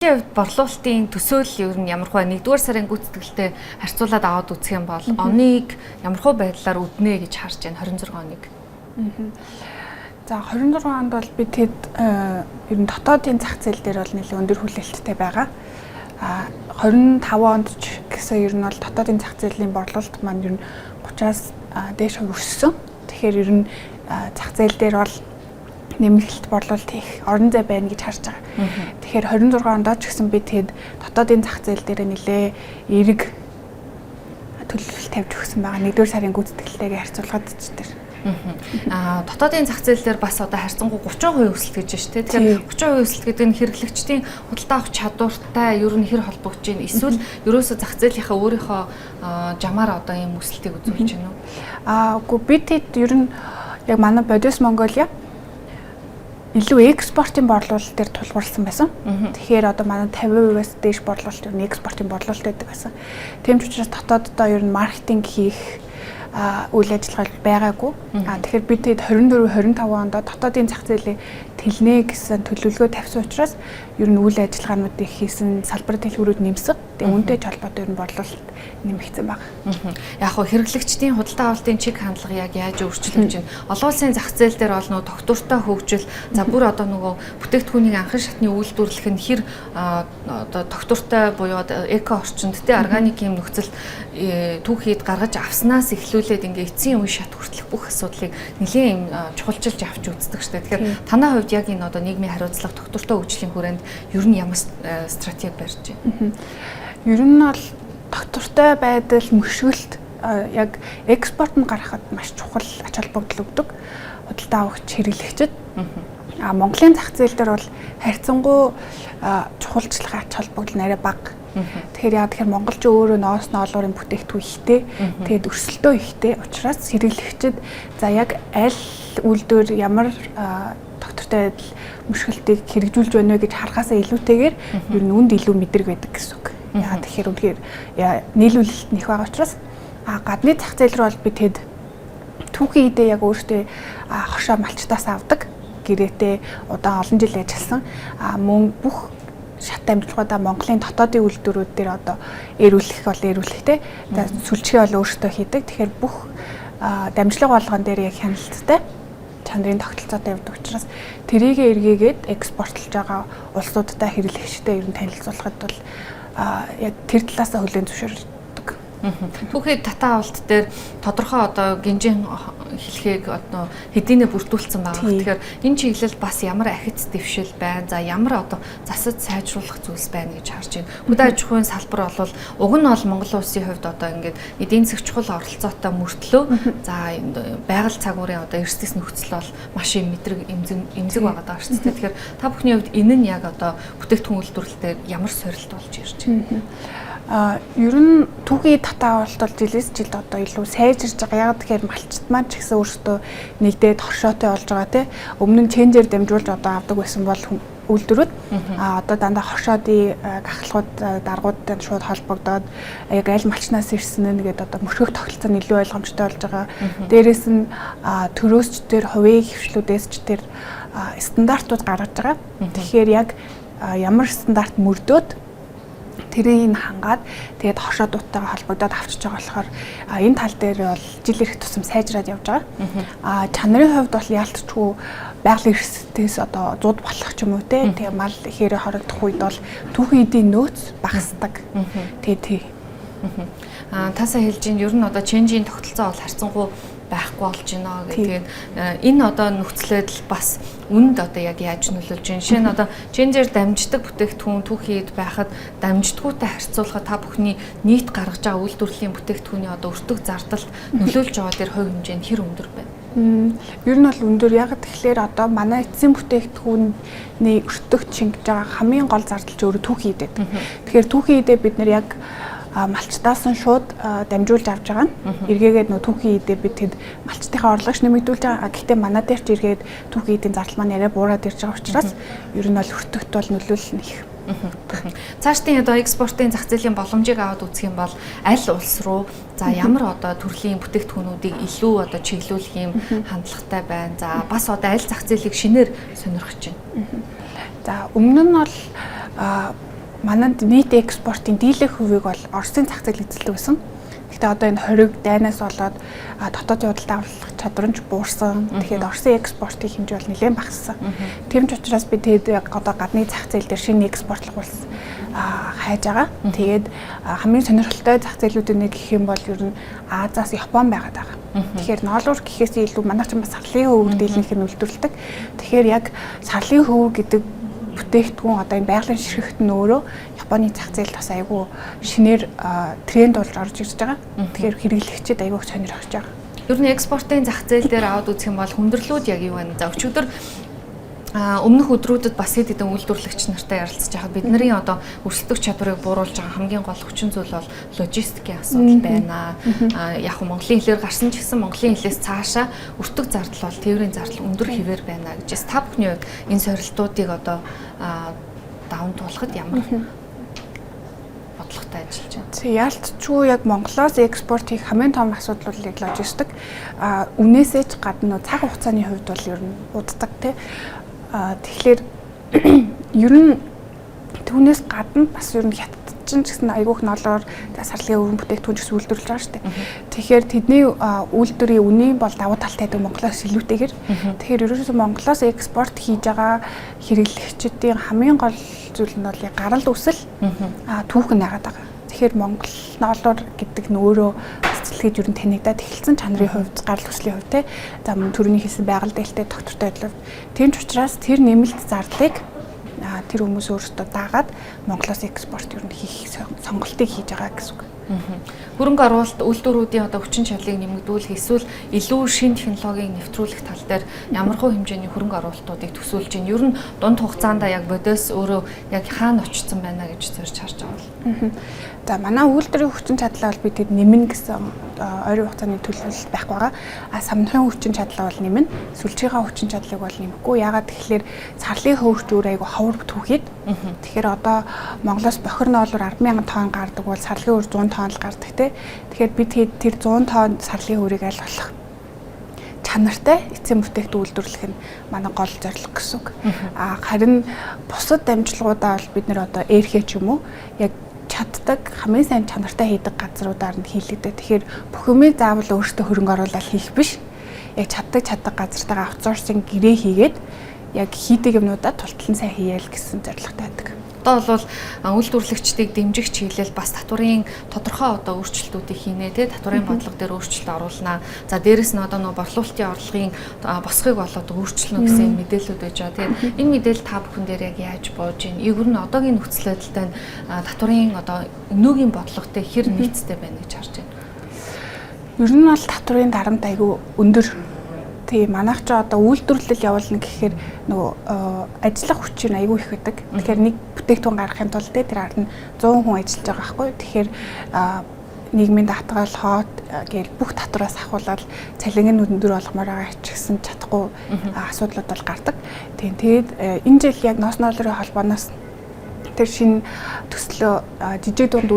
Борлуулалтын төсөөлөл ер нь ямархуу 1-р сарын гүйцэтгэлтэй харьцуулаад аваад үзэх юм бол оныг ямархуу байдлаар үднэ гэж харж байна 26 оныг. За 26 онд бол бид хэд ер нь дотоодын зах зээл дээр бол нэлээд өндөр хүлээлттэй байгаа. 25 онд ч гэсэн ер нь бол дотоодын зах зээлийн борлуулалт маань ер нь 30-аас дээш өрссөн. Тэгэхээр ер нь зах зээл дээр бол нэмэлт борлуулалт хийх орон зай байна гэж харж байгаа. Тэгэхээр 26 онд ч гэсэн бид хэд дотоодын зах зээл дээр нэлээ эерэг төлөвлөлт тавьж өгсөн байгаа. 1-р сарын гүйцэтгэлтэйгээ харьцуулахад ч тэр. Дотоодын зах зээл дээр бас одоо харьцангуй 30% өсөлт гэж байна шүү дээ. Тэгэхээр 30% өсөлт гэдэг нь хэрэглэгчдийн худалдаа авах чадвартай ер нь хэр холбогдож байна? Эсвэл ерөөсөө зах зээлийнхаа өөрийнхөө жамаар одоо ийм өсөлтийг үзүүлж байна уу? Үгүй бид хэд ер нь яг манай Бодис Монголиа илүү экспортын борлуулалт дээр тулгуурласан байсан. Тэгэхээр одоо манай 50%-аас дээш борлуулалт ер нь экспортын борлуулалт байдаг байсан. Тийм ч учраас дотооддоо ер нь маркетинг хийх үйл ажиллагаа байгаагүй. Тэгэхээр бид 24-25 онд дотоодын зах зээлээ тэлнэ гэсэн төлөвлөгөө тавьсан учраас ер нь үйл ажиллагаануудыг хийсэн салбар дэлгүүрүүд нэмсэн. Тэгээ үүнтэй холбоотой ер нь борлуулалт нэмэгдсэн байна. Яг хөө хэрэглэгчдийн худалдаа авалтын чиг хандлага яг яаж өөрчлөгдөж байна? Олон улсын зах зээл дээр бол нөгөө тогтвортой хөгжил, за бүр одоо нөгөө бүтээгдэхүүнийг анхан шатны үйлдвэрлэх нь хэр одоо тогтвортой буюу эко орчинд тэ органик юм нөхцөл түүхийд гаргаж авснаас эхлүүлээд ингээ эцсийн үе шат хүртэлх бүх асуудлыг нэлийн чухалчилж авч үздэг штэ. Тэгэхээр танай хувьд яг энэ одоо нийгмийн хариуцлага тогтвортой хөгжлийн хүрээнд ер нь ямар стратеги барьж байна? Ер нь бол тогтвортой байдал мөшгөлт яг экспортод гаргахад маш чухал ач холбогдол өгдөг. Худалдаа авагч хэрэглэгчид. Монголын зах зээл дээр бол харьцангуй чухалчлах ач холбогдол нэрэ бага. Тэгэхээр яа тэгэхээр монголч өөрөө ноос ноолуурын бүтээгдэхүүн ихтэй, тэгээд өрсөлдөө ихтэй учраас хэрэглэгчид за яг аль үйлдвэр ямар тогтвортой байдал мөшгөлтийг хэрэгжүүлж байна вэ гэж харахаасаа илүүтэйгээр ер нь үнд илүү мэдрэг байдаг гэсэн үг. Яа тэгэхээр үнэхээр нийлүүлэлт нэх байгаа учраас гадны зах зээл рүү бол бид хэд түүхийн идэ яг өөртөө хошоо малчтаас авдаг. Гэрээтэй удаан олон жил ажилласан мөн бүх шат амжилтуудаа Монголын дотоодын үйлдвэрүүд дээр одоо эрүүлэх бол эрүүлэхтэй. За сүлжээ бол өөртөө хийдэг. Тэгэхээр бүх дамжлага болгон дээр яг хяналттай чанарын тогтолцоотой явдаг учраас тэрийгэ эргээгээд экспортлж байгаа улсуудтай хэрэглэгчтэй ер нь танилцуулахад бол яг тэр талаасаа хүлээн зөвшөөрдөг. Түүхий татаа авалт дээр тодорхой одоо гинжин хэлхийг одоо хэдийнэ бүрдүүлсэн байгаа. Тэгэхээр энэ чиглэл бас ямар ахиц дэвшил байна. За ямар одоо засаж сайжруулах зүйлс байна гэж харж байна. Хөдөө аж ахуйн салбар бол уг нь бол Монгол улсын хувьд одоо ингээд эдийн засаг чухал оролцоотой мөртлөө за байгаль цагуурын одоо эрсдэс нөхцөл бол маш их мэдрэг эмзэг байгаа даа шүү дээ. Тэгэхээр та бүхний хувьд энэ нь яг одоо бүтээгдэхүүн үйлдвэрлэлээр ямар сорилт болж ирж байна? Ер нь түүхий татаа авалт бол жилээс жилд одоо илүү сайжирж байгаа. Яг тэгэхээр малчт маань ч гэсэн өөрсдөө нэгдээд хоршоотой болж байгаа тий. Өмнө нь ченжээр дамжуулж одоо авдаг байсан бол үйлдвэрүүд одоо дандаа хоршоодын гахалгууд даргуудтай шууд холбогдоод яг аль малчнаас ирсэн нь гэдэг одоо мөрхөх тогтолцоо нь илүү ойлгомжтой болж байгаа. Дээрээс нь төрөөсч төр хувийн хвшлүүдээс ч тэр стандартууд гаргаж байгаа. Тэгэхээр яг ямар стандарт мөрдөөд тэрийг хангаад тэгээд хоршоодуудтайгаа холбогдоод авчиж байгаа болохоор энэ тал дээр бол жил ирэх тусам сайжраад явж байгаа. Чанарын хувьд бол яалтчгүй байгалийн эрсдээс одоо 100 болох ч юм уу те. Тэгээ мал ихээрээ хорогдох үед бол түүхийн эдийн нөөц багасдаг. Тэгээ тасаа хэлж ин ер нь одоо ченжийн тогтолцоо бол харьцангуй байхгүй болж байна гэдэг. Энэ одоо нөхцөлөд бас үнд одоо яг яаж нөлөөлж байна? Жишээ нь одоо ченжээр дамждаг бүтээгдэхүүн түүхийд байхад дамждаггүйтэй харьцуулахад та бүхний нийт гаргаж байгаа үйлдвэрлэлийн бүтээгдэхүүний одоо өртөг зардалт нөлөөлж байгаа дээр хувь хэмжээнд хэр өндөр байна? Ер нь бол өндөр. Яг тэгэхээр одоо манай эцсийн бүтээгдэхүүний өртөг чингэж байгаа хамгийн гол зардал ч өөрөө түүхий идэ. Тэгэхээр түүхий идэ бид нэр яг малчтаас нь шууд дамжуулж авч байгаа нь эргээгээд нөө түүхий идэ бид хэд малчтынхаа орлогч нэмэгдүүлж байгаа. Гэхдээ манай дээр ч эргээд түүхий эдийн зардал маань арай буураад ирж байгаа учраас ер нь бол өртөгт бол нөлөөлөл нь их. Цаашдын одоо экспортын зах зээлийн боломжийг аваад үзэх юм бол аль улс руу за ямар одоо төрлийн бүтээгдэхүүнүүдийг илүү одоо чиглүүлэх юм хандлагатай байна. За бас одоо аль зах зээлийг шинээр сонирхож байна. За өмнө нь бол манайд нийт экспортын дийлэх хувийг бол Оросын зах зээл эзэлдэг байсан. Гэхдээ одоо энэ хориг дайнаас болоод дотоодын худалдаа авах чадвар нь буурсан. Тэгэхээр Оросын экспортын хэмжээ бол нэлээд багассан. Тийм ч учраас би тэгээд яг одоо гадны зах зээл дээр шинэ экспортлох улс хайж байгаа. Тэгээд хамгийн сонирхолтой зах зээлүүдийн нэг гэх юм бол ер нь Азиас Япон байгаад байгаа. Тэгэхээр ноолуур гэхээс илүү манайх ч бас сарлын хөвөг дийлэнх нь үйлдвэрлэдэг. Тэгэхээр яг сарлын хөвөг гэдэг бүтээгдэхүүн одоо энэ байгалийн ширхэгт нь өөрөө Японы зах зээлд бас айгүй шинээр тренд болж орж ирж байгаа. Тэгэхээр хэрэглэгчид айгүй сонирхож байгаа. Ер нь экспортын зах зээл дээр аваад үзэх юм бол хүндрэлүүд яг юу вэ? За өчигдөр өмнөх өдрүүдэд бас хэд хэдэн үйлдвэрлэгч нартай ярилцж байхад бидний одоо өрсөлдөх чадварыг бууруулж байгаа хамгийн гол хүчин зүйл бол логистикийн асуудал байна. Яг нь Монголын хэлээр гарсан ч гэсэн Монголын хэлээс цаашаа өртөг зардал бол тээврийн зардал өндөр хэвээр байна гэж та бүхний хувьд энэ сорилтуудыг одоо даван туулахад ямар бодлоготой ажиллаж байна? Яалтчгүй яг Монголоос экспорт хийх хамгийн том асуудал бол яг логистик. Үнээсээ ч гадна цаг хугацааны хувьд бол ер нь уддаг тий. Тэгэхээр ер нь түүнээс гадна бас ер нь хятад ч гэсэн айгүйх ноолоор сарлын өргөн бүтээгдэхүүн ч гэсэн үйлдвэрлэж байгаа шүү дээ. Тэгэхээр тэдний үйлдвэрийн үнийн бол давуу талтай байдаг Монголоос илүүтэйгээр. Тэгэхээр ерөөсөө Монголоос экспорт хийж байгаа хэрэглэгчдийн хамгийн гол зүйл нь бол гарал үүсэл түүхэн найгаад байгаа. Тэгэхээр Монгол ноолоор гэдэг нь өөрөө цэцлэгээд ер нь танигдаад эхэлсэн чанарын хувьд гарал үүслийн хувьд те. За мөн төрөний хэлсэн байгаль дээлтэй доктортой адилхан. Тийм ч учраас тэр нэмэлт зардлыг тэр хүмүүс өөрсдөө дагаад Монголоос экспорт ер нь хийх сонголтыг хийж байгаа гэсэн үг. Хөрөнгө оруулалт үйлдвэрүүдийн одоо хүчин чадлыг нэмэгдүүлэх эсвэл илүү шинэ технологиг нэвтрүүлэх тал дээр ямархуу хэмжээний хөрөнгө оруулалтуудыг төсөөлж байна. Ер нь дунд хугацаанд яг бодос өөрөө яг хаана очсон байна гэж зорж харж байгаа бол. За манай үйлдвэрийн хүчин чадлаа бол бид нэмнэ гэсэн ойрын хугацааны төлөвлөлт байхгүй байгаа. Самнахын хүчин чадлаа бол нэмнэ. Сүлжээний хүчин чадлыг бол нэмэхгүй. Ягаад тэгэхээр сарлын хөвгч өөр айгу ховор түүхэд. Тэгэхээр одоо Монголоос бохир ноолоор 10,000 тонн гардаг бол сарлын хөвөр 100 тонн л гардаг те. Тэгэхээр бид тэр 100 тонн сарлын хөврийг аль болох чанартай эцсийн бүтээгдэхүүн үйлдвэрлэх нь манай гол зорилго гэсэн үг. Харин бусад амжилтуудаа бол бид нэр одоо эрхээ ч юм уу яг чаддаг хамгийн сайн чанартай хийдэг газруудаар нь хийлэгдэ. Тэгэхээр бүх юмыг заавал өөртөө хөрөнгө оруулаад хийх биш. Яг чаддаг газартайгаа аутсорсинг гэрээ хийгээд яг хийдэг юмнуудаа тултлан сайн хийгээл гэсэн зорилготой байдаг. Одоо бол үйлдвэрлэгчдийг дэмжих чиглэл бас татварын тодорхой одоо өөрчлөлтүүдийг хийнэ тий татварын бодлого дээр өөрчлөлт оруулнаа. За дээрэс нь одоо борлуулалтын орлогын босхыг болоод өөрчлөнө гэсэн мэдээлэлүүд байж байгаа. Тэгэхээр энэ мэдээлэл та бүхэн дээр яг яаж бууж ийн? Ер нь одоогийн нөхцөл байдалтай татварын одоо өнөөгийн бодлоготой хэр нийцтэй байна гэж харж байна. Ер нь бол татварын дарамт айгүй өндөр. Тийм манайх ч одоо үйлдвэрлэл явуулна гэхээр нөгөө ажиллах хүч нь айгүй их байдаг. Тэгэхээр нэг бүтээгдэхүүн гаргахын тулд тэр ард нь 100 хүн ажиллаж байгаа байхгүй. Тэгэхээр нийгмийн даатгал хоот гээл бүх татвараас ахуулаад цалингийн өндөр болгомоор байгаа ч гэсэн чадахгүй асуудлууд бол гардаг. Тийм тэгээд энэ жил яг ноос ноолрын холбооноос тэр шинэ төслөө жижиг дунд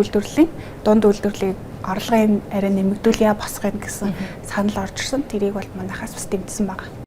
үйлдвэрлэлийн орлогын арай нэмэгдүүлээ босгоно гэсэн санал орж ирсэн. Тэрийг бол манайхаас бас дэмжсэн байгаа.